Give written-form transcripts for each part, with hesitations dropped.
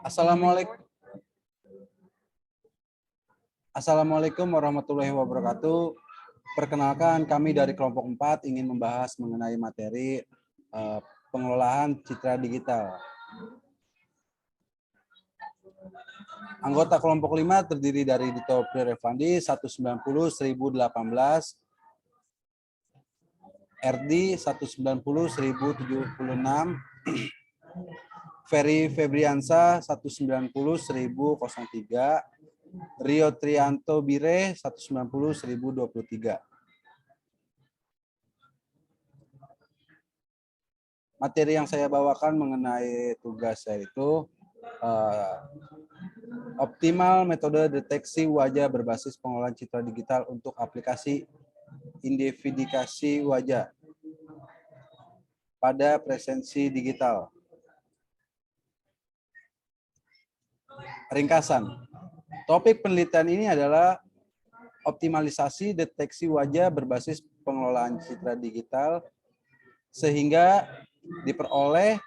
Assalamualaikum warahmatullahi wabarakatuh. Perkenalkan, kami dari kelompok 4 ingin membahas mengenai materi pengelolaan citra digital. Anggota kelompok 5 terdiri dari Dito Prirevandi 190 1018, RD 190 1076, Ferry Febriansa 190 1003, Rio Trianto Bire 190 1023. Materi yang saya bawakan mengenai tugas yaitu optimal metode deteksi wajah berbasis pengolahan citra digital untuk aplikasi identifikasi wajah pada presensi digital. Ringkasan. Topik penelitian ini adalah optimalisasi deteksi wajah berbasis pengelolaan citra digital sehingga diperoleh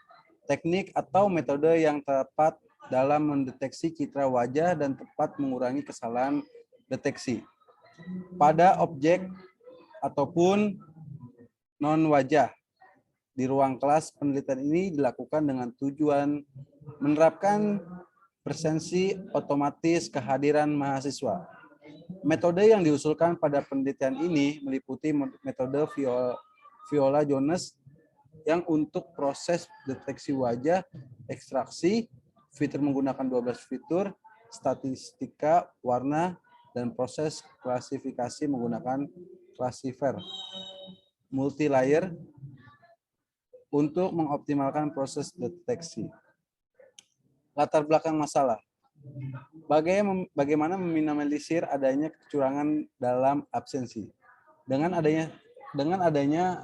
teknik atau metode yang tepat dalam mendeteksi citra wajah dan tepat mengurangi kesalahan deteksi pada objek ataupun non-wajah. Di ruang kelas, penelitian ini dilakukan dengan tujuan menerapkan presensi otomatis kehadiran mahasiswa. Metode yang diusulkan pada penelitian ini meliputi metode Viola Jones yang untuk proses deteksi wajah, ekstraksi, fitur menggunakan 12 fitur, statistika, warna, dan proses klasifikasi menggunakan classifier multi-layer untuk mengoptimalkan proses deteksi. Latar belakang masalah. Bagaimana meminimalisir adanya kecurangan dalam absensi. Dengan adanya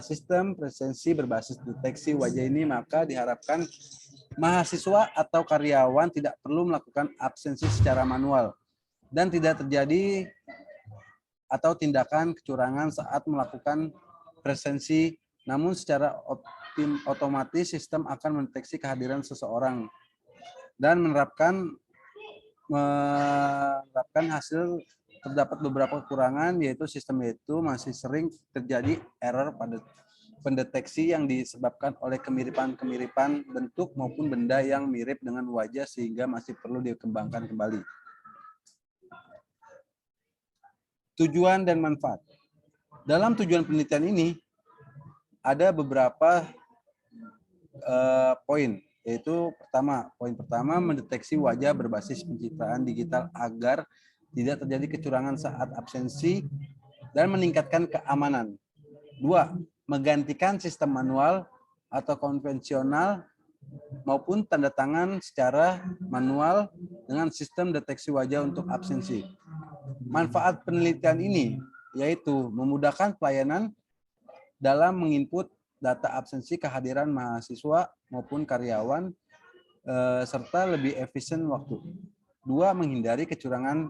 sistem presensi berbasis deteksi wajah ini, maka diharapkan mahasiswa atau karyawan tidak perlu melakukan absensi secara manual dan tidak terjadi atau tindakan kecurangan saat melakukan presensi, namun secara otomatis sistem akan mendeteksi kehadiran seseorang dan menerapkan hasil. Terdapat beberapa kekurangan, yaitu sistem itu masih sering terjadi error pada pendeteksi yang disebabkan oleh kemiripan bentuk maupun benda yang mirip dengan wajah sehingga masih perlu dikembangkan kembali. Tujuan dan manfaat. Dalam tujuan penelitian ini ada beberapa poin, yaitu poin pertama mendeteksi wajah berbasis pencitraan digital agar tidak terjadi kecurangan saat absensi dan meningkatkan keamanan. 2. Menggantikan sistem manual atau konvensional maupun tanda tangan secara manual dengan sistem deteksi wajah untuk absensi. Manfaat penelitian ini yaitu memudahkan pelayanan dalam menginput data absensi kehadiran mahasiswa maupun karyawan serta lebih efisien waktu. 2. Menghindari kecurangan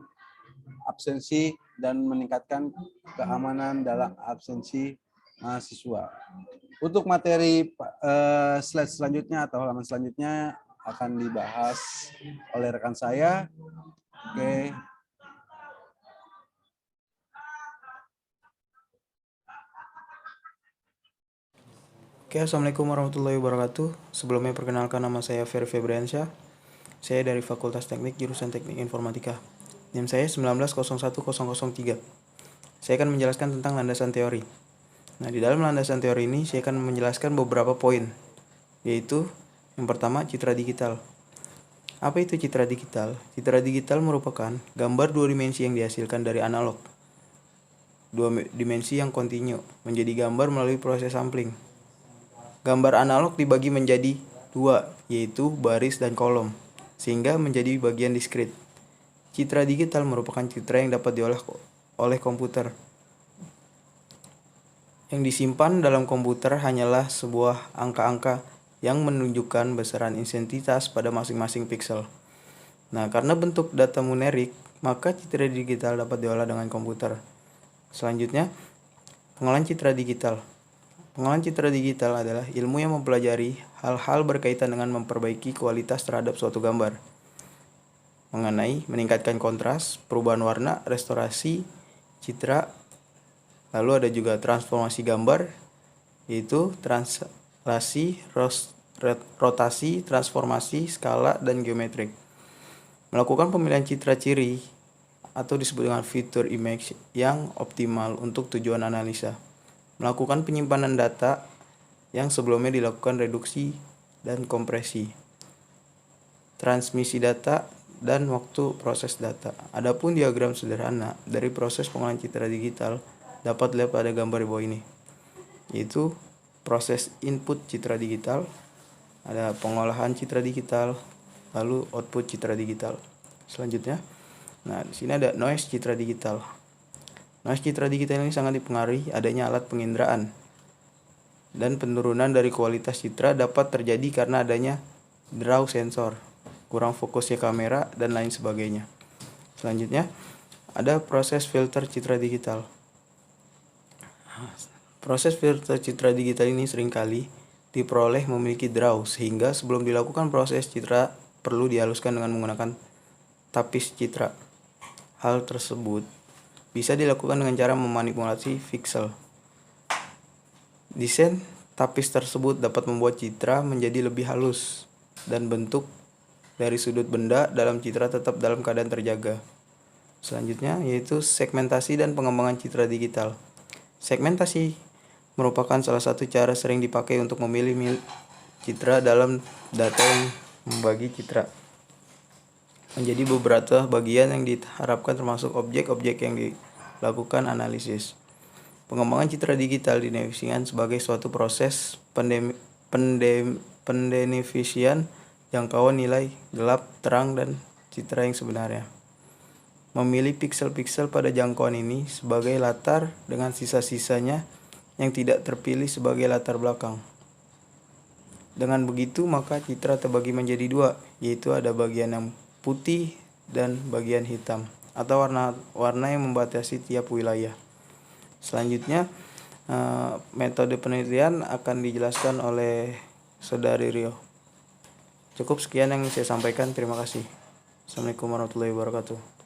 absensi dan meningkatkan keamanan dalam absensi mahasiswa. Untuk materi slide selanjutnya atau halaman selanjutnya akan dibahas oleh rekan saya. Oke. Assalamualaikum warahmatullahi wabarakatuh. Sebelumnya perkenalkan, nama saya Ferry Febriansyah. Saya dari Fakultas Teknik jurusan Teknik Informatika. NIM saya 1901003. Saya akan menjelaskan tentang landasan teori. Nah, di dalam landasan teori ini saya akan menjelaskan beberapa poin, yaitu yang pertama, citra digital. Apa itu citra digital? Citra digital merupakan gambar dua dimensi yang dihasilkan dari analog. Dua dimensi yang kontinu menjadi gambar melalui proses sampling. Gambar analog dibagi menjadi dua, yaitu baris dan kolom, sehingga menjadi bagian diskrit. Citra digital merupakan citra yang dapat diolah oleh komputer. Yang disimpan dalam komputer hanyalah sebuah angka-angka yang menunjukkan besaran intensitas pada masing-masing pixel. Nah, karena bentuk data numerik, maka citra digital dapat diolah dengan komputer. Selanjutnya, Pengolahan citra digital. Pengolahan citra digital adalah ilmu yang mempelajari hal-hal berkaitan dengan memperbaiki kualitas terhadap suatu gambar, mengenai meningkatkan kontras, perubahan warna, restorasi citra. Lalu ada juga transformasi gambar, yaitu translasi, rotasi, transformasi, skala, dan geometrik. Melakukan pemilihan citra ciri atau disebut dengan feature image yang optimal untuk tujuan analisa. Melakukan penyimpanan data yang sebelumnya dilakukan reduksi dan kompresi. Transmisi data dan waktu proses data. Adapun diagram sederhana dari proses pengolahan citra digital dapat dilihat pada gambar di bawah ini, yaitu proses input citra digital, ada pengolahan citra digital, lalu output citra digital. Selanjutnya, di sini ada noise citra digital. Noise citra digital ini sangat dipengaruhi adanya alat penginderaan, dan penurunan dari kualitas citra dapat terjadi karena adanya draw sensor, kurang fokusnya kamera, dan lain sebagainya. Selanjutnya, ada proses filter citra digital. Proses filter citra digital ini seringkali diperoleh memiliki draw, sehingga sebelum dilakukan proses citra perlu dihaluskan dengan menggunakan tapis citra. Hal tersebut bisa dilakukan dengan cara memanipulasi pixel. Desain tapis tersebut dapat membuat citra menjadi lebih halus dan bentuk dari sudut benda dalam citra tetap dalam keadaan terjaga. Selanjutnya yaitu segmentasi dan pengembangan citra digital. Segmentasi merupakan salah satu cara sering dipakai untuk memilih citra dalam data yang membagi citra menjadi beberapa bagian yang diharapkan, termasuk objek-objek yang dilakukan analisis. Pengembangan citra digital didefinisikan sebagai suatu proses pendefinisian jangkauan nilai gelap, terang, dan citra yang sebenarnya. Memilih piksel-piksel pada jangkauan ini sebagai latar dengan sisa-sisanya yang tidak terpilih sebagai latar belakang. Dengan begitu, maka citra terbagi menjadi dua, yaitu ada bagian yang putih dan bagian hitam, atau warna yang membatasi tiap wilayah. Selanjutnya, metode penelitian akan dijelaskan oleh Saudari Rio. Cukup sekian yang saya sampaikan. Terima kasih. Assalamualaikum warahmatullahi wabarakatuh.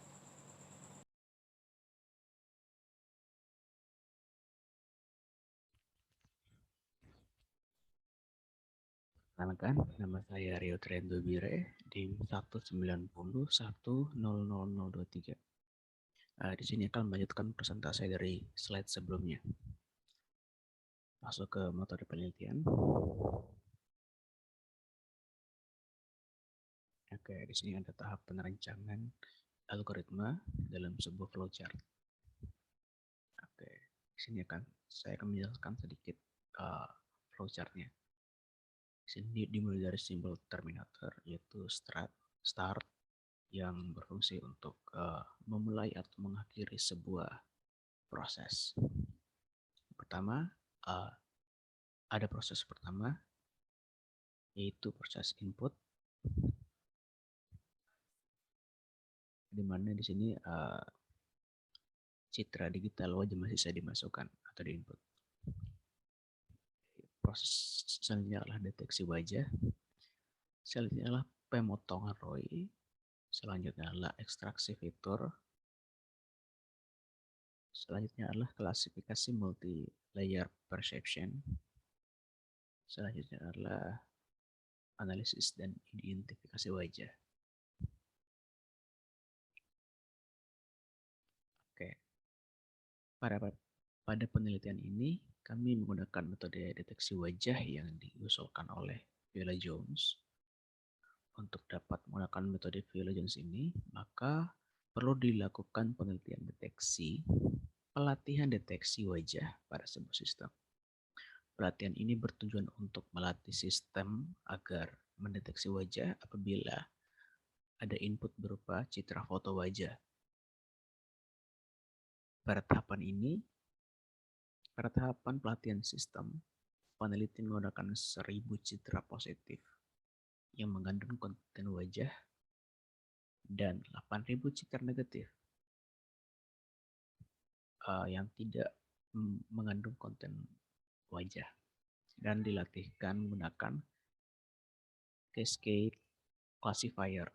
Perkenalkan, nama saya Rio Trendo Bire, DIM 190100023. Di sini akan melanjutkan presentasi dari slide sebelumnya. Masuk ke metode penelitian. Oke, di sini ada tahap penerancangan algoritma dalam sebuah flowchart. Oke, di sini saya akan menjelaskan sedikit flowchartnya. Di sini dimulai dari simbol terminator, yaitu start yang berfungsi untuk memulai atau mengakhiri sebuah proses. Pertama, ada proses pertama, yaitu proses input, di mana di sini citra digital wajah masih bisa dimasukkan atau diinput. Proses selanjutnya adalah deteksi wajah, selanjutnya adalah pemotongan ROI, selanjutnya adalah ekstraksi fitur, selanjutnya adalah klasifikasi multi-layer perception, selanjutnya adalah analisis dan identifikasi wajah. Oke, pada penelitian ini kami menggunakan metode deteksi wajah yang diusulkan oleh Viola Jones. Untuk dapat menggunakan metode Viola Jones ini, maka perlu dilakukan penelitian pelatihan deteksi wajah pada sebuah sistem. Pelatihan ini bertujuan untuk melatih sistem agar mendeteksi wajah apabila ada input berupa citra foto wajah. Pada tahapan pelatihan sistem, peneliti menggunakan 1000 citra positif yang mengandung konten wajah dan 8000 citra negatif yang tidak mengandung konten wajah dan dilatihkan menggunakan cascade classifier.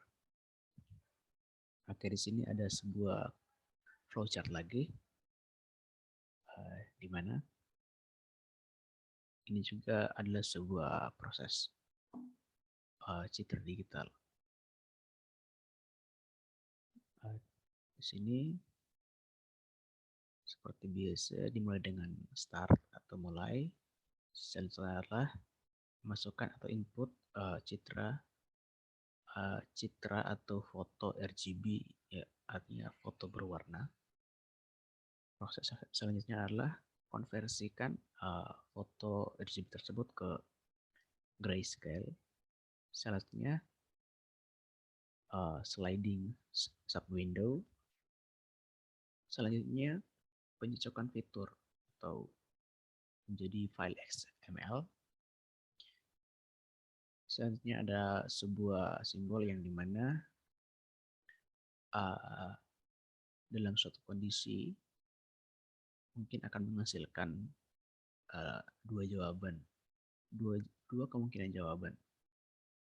Oke, di sini ada sebuah flowchart lagi, di mana ini juga adalah sebuah proses citra digital. Di sini seperti biasa dimulai dengan start atau mulai, setelah masukkan atau input citra atau foto RGB, ya, artinya foto berwarna. Proses selanjutnya adalah konversikan foto RGB tersebut ke grayscale. Selanjutnya sliding subwindow. Selanjutnya pencocokan fitur atau menjadi file XML. Selanjutnya ada sebuah simbol yang dimana dalam suatu kondisi mungkin akan menghasilkan dua kemungkinan jawaban,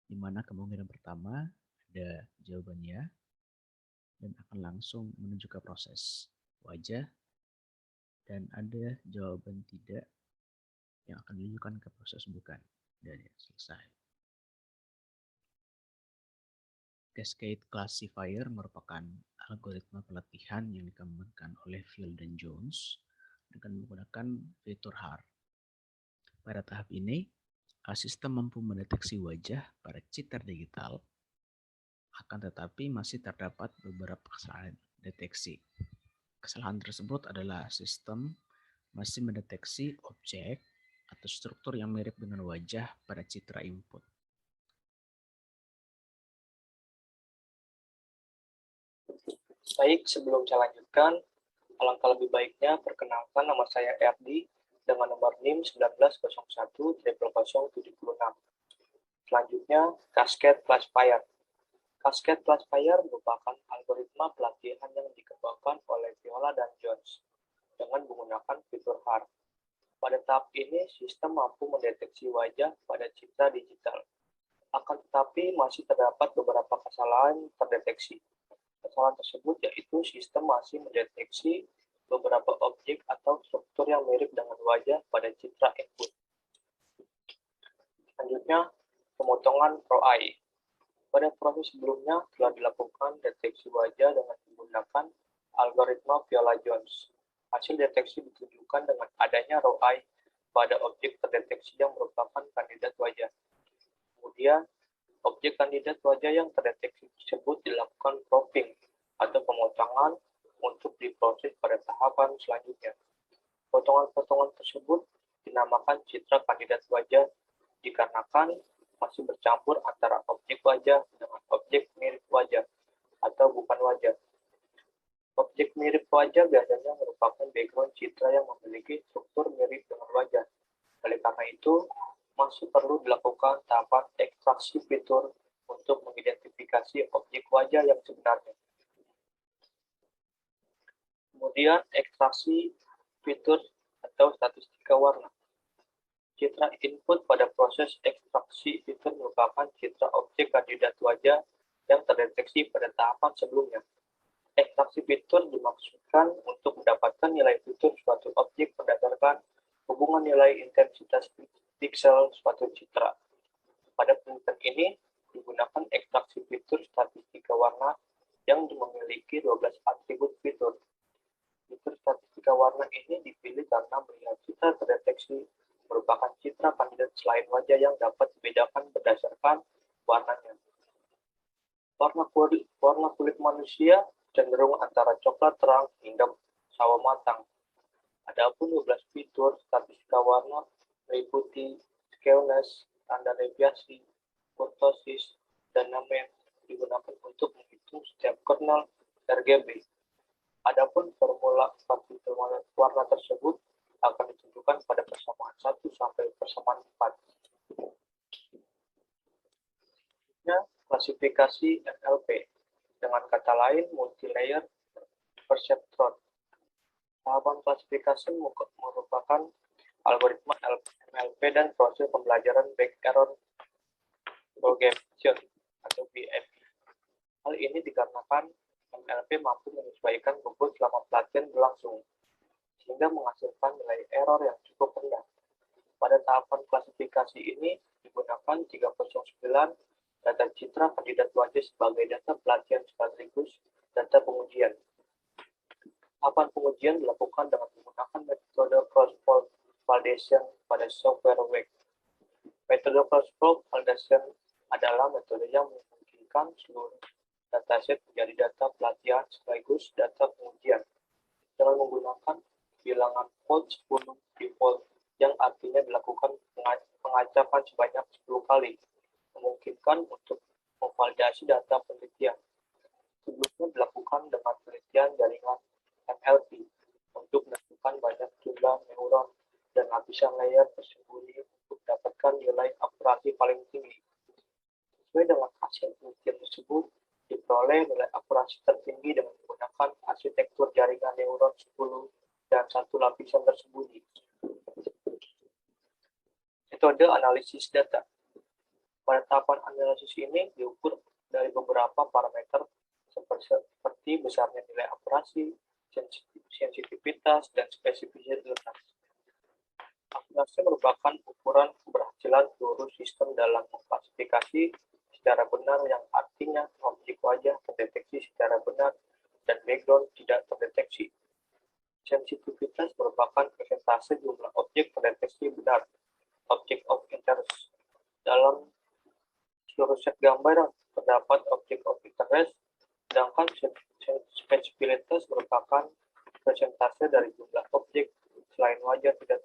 di mana kemungkinan pertama ada jawabannya dan akan langsung menuju ke proses wajah, dan ada jawaban tidak yang akan ditunjukkan ke proses bukan, dan selesai. Cascade classifier merupakan algoritma pelatihan yang dikembangkan oleh Field dan Jones dengan menggunakan fitur HAR. Pada tahap ini, sistem mampu mendeteksi wajah pada citra digital, akan tetapi masih terdapat beberapa kesalahan deteksi. Kesalahan tersebut adalah sistem masih mendeteksi objek atau struktur yang mirip dengan wajah pada citra input. Baik, sebelum saya lanjutkan, alangkah lebih baiknya perkenalkan nama saya Erdi dengan nomor NIM 1901000076. Selanjutnya, Cascade Classifier. Cascade Classifier merupakan algoritma pelatihan yang dikembangkan oleh Viola dan Jones dengan menggunakan fitur HAR. Pada tahap ini, sistem mampu mendeteksi wajah pada citra digital. Akan tetapi masih terdapat beberapa kesalahan terdeteksi. Kesalahan tersebut yaitu sistem masih mendeteksi beberapa objek atau struktur yang mirip dengan wajah pada citra input. Selanjutnya, pemotongan ROI. Pada proses sebelumnya telah dilakukan deteksi wajah dengan menggunakan algoritma Viola-Jones. Hasil deteksi ditunjukkan dengan adanya ROI pada objek terdeteksi yang merupakan kandidat wajah. Kemudian, objek kandidat wajah yang terdeteksi tersebut dilakukan cropping atau pemotongan untuk diproses pada tahapan selanjutnya. Potongan-potongan tersebut dinamakan citra kandidat wajah dikarenakan masih bercampur antara objek wajah dengan objek mirip wajah atau bukan wajah. Objek mirip wajah biasanya merupakan background citra yang memiliki struktur mirip dengan wajah. Oleh karena itu, masih perlu dilakukan tahapan ekstraksi fitur untuk mengidentifikasi objek wajah yang sebenarnya. Kemudian, ekstraksi fitur atau statistika warna. Citra input pada proses ekstraksi fitur merupakan citra objek kandidat wajah yang terdeteksi pada tahapan sebelumnya. Ekstraksi fitur dimaksudkan untuk mendapatkan nilai fitur suatu objek berdasarkan hubungan nilai intensitas piksel suatu citra. Pada penelitian ini digunakan ekstraksi fitur statistika warna yang memiliki 12 atribut fitur. Fitur statistika warna ini dipilih karena melihat citra terdeteksi merupakan citra kandidat selain wajah yang dapat dibedakan berdasarkan warnanya. Warna kulit manusia cenderung antara coklat terang hingga sawo matang. Adapun 12 fitur statistika warna meliputi skewness, tanda deviasi, kurtosis, dan namanya digunakan untuk menghitung setiap kernel RGB. Adapun formula fitur warna tersebut akan ditentukan pada persamaan 1 sampai persamaan 4. Klasifikasi NLP, dengan kata lain multi-layer perceptron. Tahap Tahapan klasifikasi merupakan algoritma MLP dan proses pembelajaran back error propagation atau BEP. Hal ini dikarenakan MLP mampu menyesuaikan bobot selama pelatihan berlangsung, sehingga menghasilkan nilai error yang cukup rendah. Pada tahapan klasifikasi ini digunakan 309 data citra kandidat wajah sebagai data pelatihan sekaligus data pengujian. Tahapan pengujian dilakukan dengan menggunakan metode cross-fault validation pada software web. Metode cross-fault validation adalah metode yang memungkinkan seluruh dataset menjadi data pelatihan sekaligus data pengujian dengan menggunakan bilangan fault 10 default yang artinya dilakukan pengacapan sebanyak 10 kali, memungkinkan untuk memvalidasi data penelitian. Sebelumnya dilakukan dengan penelitian jaringan MLP untuk menentukan banyak jumlah neuron dan lapisan layer tersembunyi untuk mendapatkan nilai akurasi paling tinggi. Sesuai dengan hasil penelitian tersebut, diperoleh nilai akurasi tertinggi dengan menggunakan arsitektur jaringan neuron 10 dan satu lapisan tersembunyi. Metode analisis data. Pada tahapan analisis ini diukur dari beberapa parameter seperti besarnya nilai akurasi, sensitivitas, dan spesifisitas. Akurasi merupakan ukuran keberhasilan seluruh sistem dalam mengklasifikasi secara benar, yang artinya objek wajah terdeteksi secara benar dan background tidak terdeteksi. Sensitivitas merupakan persentase jumlah objek terdeteksi benar, object of interest. Dalam seluruh set gambar terdapat object of interest, sedangkan spesifikasitas merupakan persentase dari jumlah objek selain wajah tidak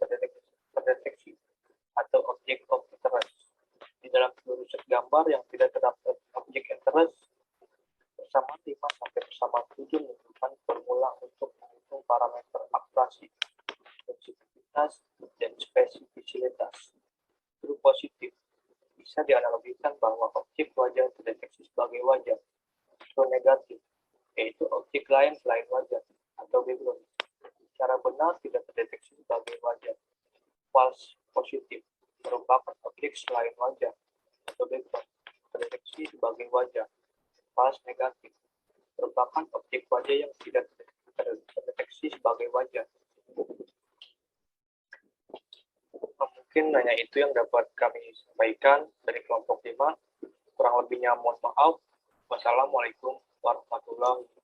terdeteksi atau object of interest. Di dalam seluruh set gambar yang tidak terdapat object interest, persamaan 5 sampai persamaan 7 menunjukkan formula untuk menghitung parameter akurasi, sensitivitas, dan spesifisitas. True positif bisa dianalogikan bahwa objek wajah terdeteksi sebagai wajah. True negatif yaitu objek lain selain wajah atau background secara benar tidak terdeteksi sebagai wajah. False positif merupakan objek selain wajah atau background terdeteksi sebagai wajah. False negatif merupakan objek wajah yang tidak terdeteksi sebagai wajah. Mungkin hanya itu yang dapat kami sampaikan dari kelompok 5. Kurang lebihnya mohon maaf. Wassalamualaikum warahmatullahi wabarakatuh.